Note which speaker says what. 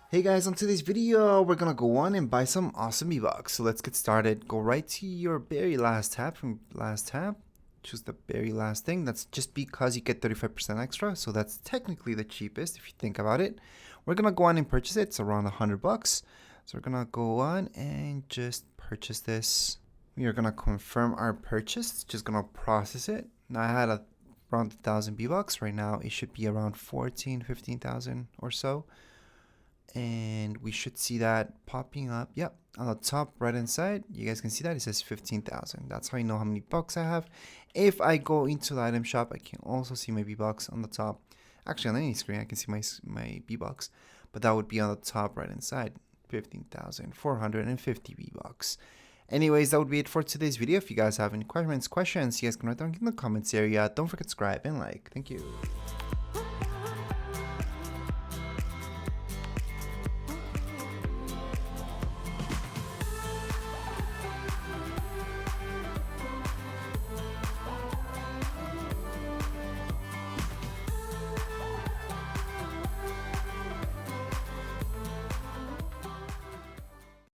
Speaker 1: Hey guys, on today's video, we're gonna go on and buy some awesome V-Bucks. So let's get started. Go right to your very last tab from last tab. Choose the very last thing. That's just because you get 35% extra. So that's technically the cheapest if you think about it. We're gonna go on and purchase it. It's around $100. So we're gonna go on and just purchase this. We are gonna confirm our purchase. Just gonna process it. Now I had around 1,000 V-Bucks. Right now it should be around 15,000 or so. And we should see that popping up. Yep, on the top right hand side, you guys can see that it says 15,000. That's how you know how many bucks I have. If I go into the item shop, I can also see my V-Bucks on the top. Actually, on any screen, I can see my V-Bucks, but that would be on the top right hand side, 15,450 V-Bucks. Anyways, that would be it for today's video. If you guys have any questions, you guys can write down in the comments area. Don't forget to subscribe and like. Thank you.